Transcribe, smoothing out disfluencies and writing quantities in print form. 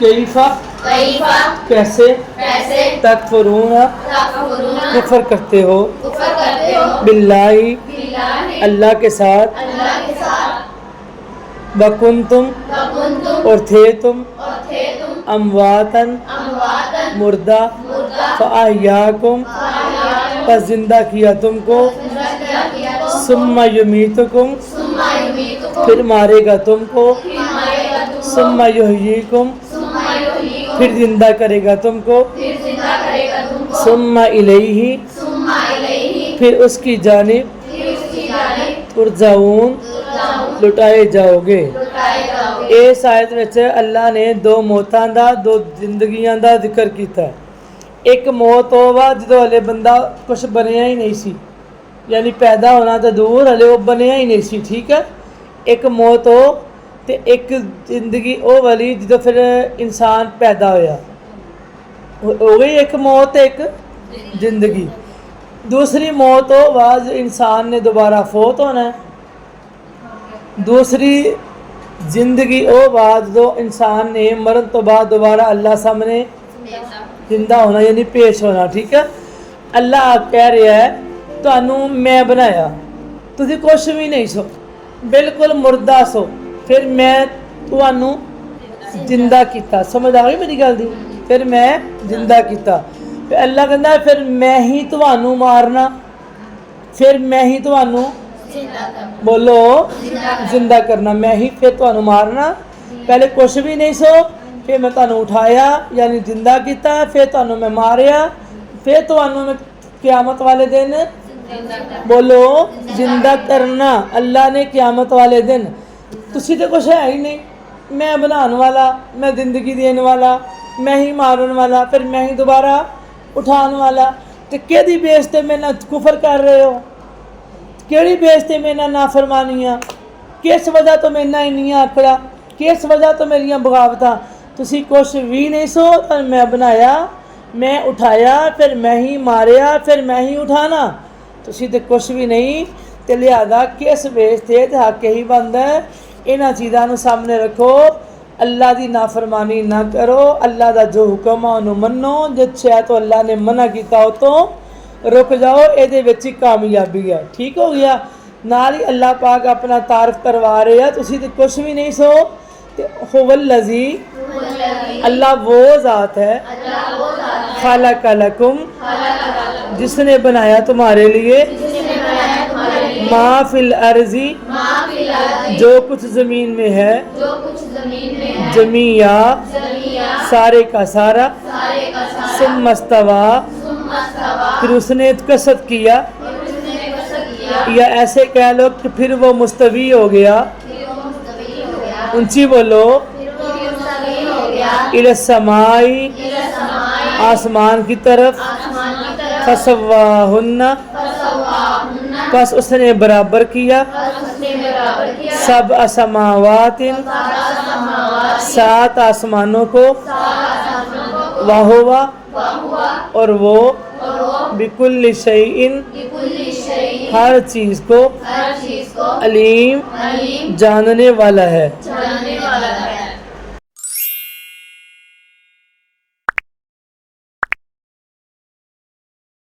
कैफा कैसे तकफुरून कुफर करते हो बिल्लाही अल्लाह के साथ वकुंतुम और थे तुम अमवातन मुर्दा फ़अहयाकुम बस जिंदा किया तुमको सुम्मा युमीतुकुम फिर मारेगा तुमको सुम्मा युहयीकुम फिर जिंदा करेगा तुमको सुम्मा इलैही फिर उसकी जानिब तुरजाऊन लुटाए जाओगे। इस आयत विच अल्लाह ने दो मौतां दा दो जिंदगियां दा जिक्र कीता। एक मौत ਉਹ ਵਾ ਜਦੋਂ ਹਲੇ ਬੰਦਾ ਕੁਛ ਬਣਿਆ ਹੀ ਨਹੀਂ ਸੀ, ਯਾਨੀ ਪੈਦਾ ਹੋਣਾ ਤਾਂ ਦੂਰ, ਹਲੇ ਉਹ ਬਣਿਆ ਹੀ ਨਹੀਂ ਸੀ, ਠੀਕ ਹੈ। ਇੱਕ ਮੌਤ ਉਹ ਤੇ ਇੱਕ ਜ਼ਿੰਦਗੀ ਉਹ ਵਾਲੀ ਜਦੋਂ ਫਿਰ ਇਨਸਾਨ ਪੈਦਾ ਹੋਇਆ, ਹੋ ਗਈ ਇੱਕ ਮੌਤ ਤੇ ਇੱਕ ਜ਼ਿੰਦਗੀ। दूसरी मौत हो बाद इंसान ने दोबारा फोत होना है। दूसरी ज़िंदगी वो बाद जो इंसान ने मरण तो बाद दोबारा अल्लाह सामने जिंदा होना यानी पेश होना, ठीक है। अल्लाह कह रहा है तुहानू मैं बनाया, तुसी कुछ भी नहीं सो, बिल्कुल मुर्दा सो, फिर मैं तुहानू जिंदा किया। समझ आ गई मेरी गल दी? फिर मैं जिंदा किया। फिर अल्लाह कहता फिर मैं ही तुहानू मारना, फिर मैं ही तुहानू बोलो जिंदा करना, मैं ही फिर तुहानू मारना। पहले कुछ भी नहीं सो, फिर मैं तुहानू उठाया यानी जिंदा किया, फिर तुहानू मैं मारिया, फिर तुहानू मैं क़यामत वाले दिन बोलो जिंदा करना। अल्लाह ने क़यामत वाले दिन, तुसी तो कुछ है ही नहीं, मैं बनाने वाला, मैं ज़िंदगी देने वाला, मैं ही मारने वाला, फिर मैं ही दोबारा उठाने वाला। तो केदी बेस ते मेरे नाल कुफर कर रहे हो, केड़ी बेस ते मेरे नाल नाफरमानियां, किस वजह तो मेरे नाल इन्नियां आकड़ा, किस वजह तो मेरियां बगावतां। तुसी कुछ भी नहीं सो, मैं बनाया, मैं उठाया, फिर मैं ही मारिया, फिर मैं ही उठाना। तुसी तो कुछ भी नहीं, तो लिहाजा किस बेस ते हक यही बनता है इन्हां चीज़ां नूं सामने रखो। अल्लाह की नाफरमानी ना करो, अल्लाह का जो हुक्म है उन्होंने मनो, जो शै तो अल्लाह ने मना किया उस तो रुक जाओ, ये कामयाबी है। ठीक हो गया। नाल ही अल्लाह पाक अपना तारफ करवा रहे हैं, तुसी तो कुछ भी नहीं सो। हुवल्लज़ी अल्लाह वो ज़ात है, खलक़ लकुम जिसने बनाया तुम्हारे लिए, मा फिल अर्ज़ी जो कुछ ज़मीन में है, जमीया सारे का सारा, सुम्मस्तवा फिर उसने कसद किया, या ऐसे कह लो कि फिर वो मुस्तवी हो गया। ऊंची बोलो इलस्समाई आसमान की तरफ, फसव्वाहुन्ना बस उसने बराबर किया, सब असमावातिन सात आसमानों को, वाहुवा और वो बिकुल्लि शैइन हर चीज़ को, अलीम जानने वाला है।